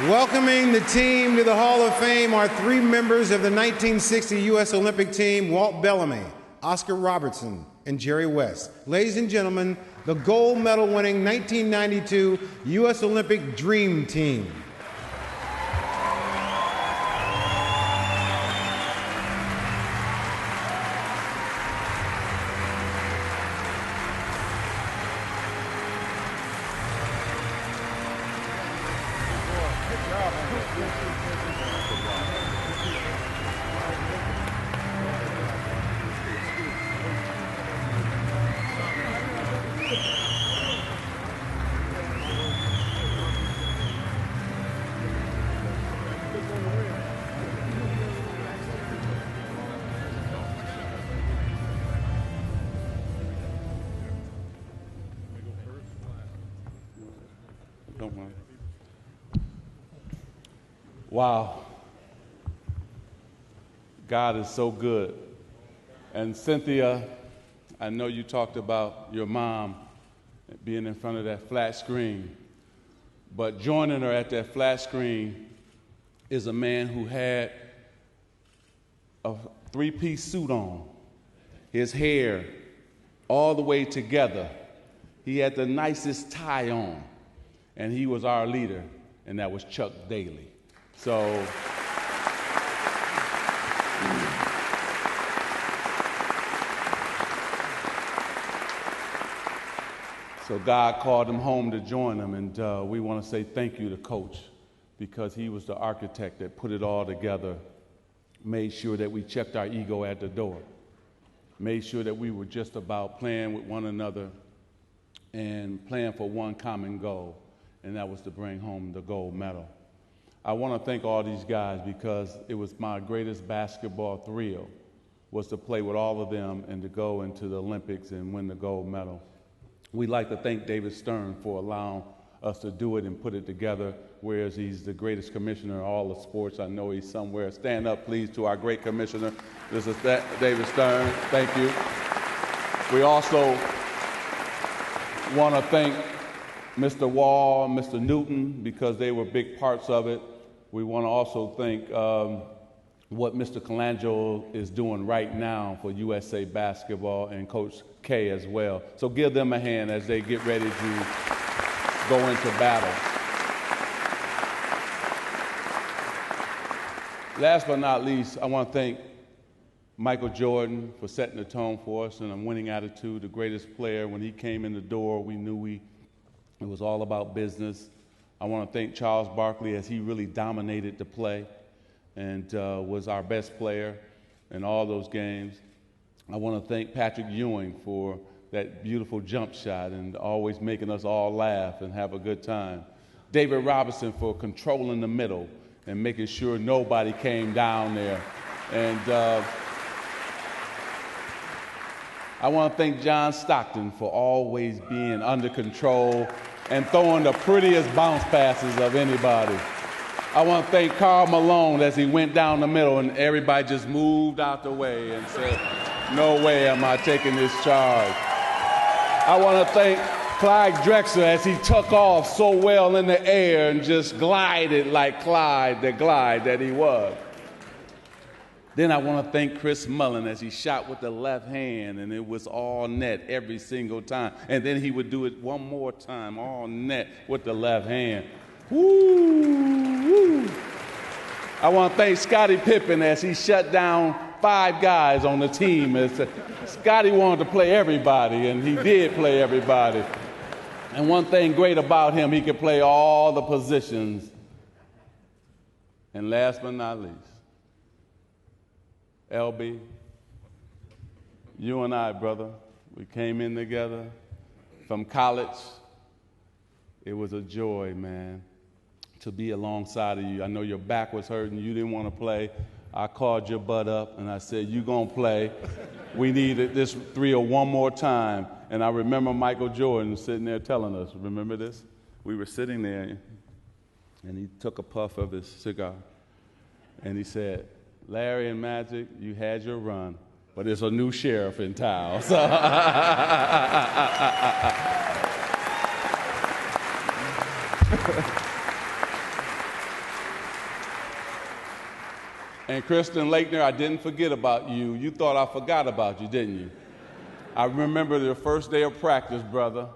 Welcoming the team to the Hall of Fame are three members of the 1960 U.S. Olympic team, Walt Bellamy, Oscar Robertson, and Jerry West. Ladies and gentlemen, the gold medal winning 1992 U.S. Olympic Dream Team. Wow. God is so good. And Cynthia, I know you talked about your mom being in front of that flat screen, but joining her at that flat screen is a man who had a three-piece suit on, his hair all the way together. He had the nicest tie on, and he was our leader, and that was Chuck Daly. So God called him home to join him, and we want to say thank you to Coach, because he was the architect that put it all together, made sure that we checked our ego at the door, made sure that we were just about playing with one another and playing for one common goal, and that was to bring home the gold medal. I want to thank all these guys, because it was my greatest basketball thrill was to play with all of them and to go into the Olympics and win the gold medal. We'd like to thank David Stern for allowing us to do it and put it together, whereas he's the greatest commissioner in all of sports. I know he's somewhere. Stand up, please, to our great commissioner. This is David Stern. Thank you. We also want to thank Mr. Wall, Mr. Newton, because they were big parts of it. We want to also thank what Mr. Colangelo is doing right now for USA Basketball, and Coach K as well. So give them a hand as they get ready to go into battle. Last but not least, I want to thank Michael Jordan for setting the tone for us and a winning attitude, the greatest player. When he came in the door, we knew it was all about business. I want to thank Charles Barkley, as he really dominated the play and was our best player in all those games. I want to thank Patrick Ewing for that beautiful jump shot and always making us all laugh and have a good time. David Robinson for controlling the middle and making sure nobody came down there. And I want to thank John Stockton for always being under control and throwing the prettiest bounce passes of anybody. I want to thank Karl Malone as he went down the middle and everybody just moved out the way and said, no way am I taking this charge. I want to thank Clyde Drexler as he took off so well in the air and just glided like Clyde, the glide that he was. Then I want to thank Chris Mullin as he shot with the left hand, and it was all net every single time. And then he would do it one more time, all net with the left hand. Woo! I want to thank Scottie Pippen as he shut down 5 guys on the team. Scottie wanted to play everybody, and he did play everybody. And one thing great about him, he could play all the positions. And last but not least, LB, you and I, brother, we came in together from college. It was a joy, man, to be alongside of you. I know your back was hurting. You didn't want to play. I called your butt up, and I said, you going to play. We needed this thrill one more time. And I remember Michael Jordan sitting there telling us, remember this? We were sitting there, and he took a puff of his cigar, and he said, Larry and Magic, you had your run, but there's a new sheriff in town. So And Kristen Lakener, I didn't forget about you. You thought I forgot about you, didn't you? I remember the first day of practice, brother,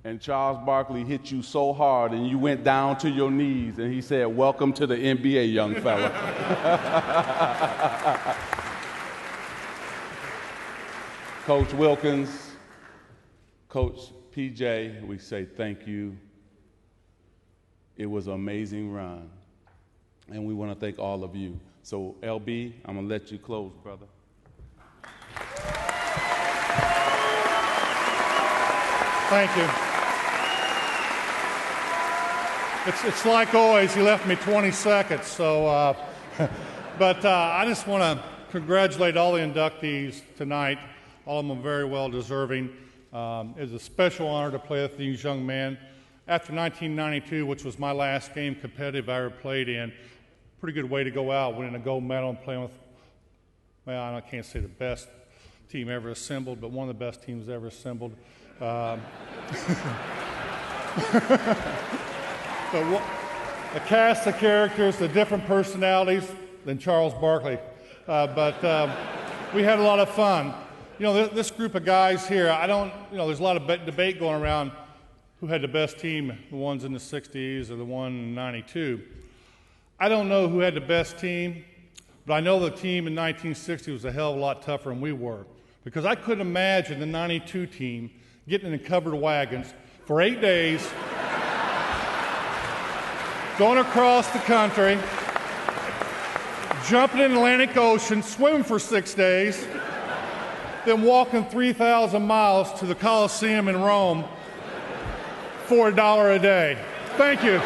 and Charles Barkley hit you so hard and you went down to your knees and he said, "Welcome to the NBA, young fella." Coach Wilkins, Coach PJ, we say thank you. It was an amazing run, and we want to thank all of you. So, LB, I'm going to let you close, brother. Thank you. It's like always, you left me 20 seconds, so, but I just want to congratulate all the inductees tonight. All of them are very well deserving. It was a special honor to play with these young men. After 1992, which was my last game competitive I ever played in, pretty good way to go out, winning a gold medal and playing with, well, I can't say the best team ever assembled, but one of the best teams ever assembled. But the cast of characters, the different personalities than Charles Barkley. But we had a lot of fun. You know, this group of guys here, there's a lot of debate going around who had the best team, the ones in the 60s or the one in 92. I don't know who had the best team, but I know the team in 1960 was a hell of a lot tougher than we were, because I couldn't imagine the 92 team getting in covered wagons for 8 days, going across the country, jumping in the Atlantic Ocean, swimming for 6 days, then walking 3,000 miles to the Colosseum in Rome for $1 a day. Thank you.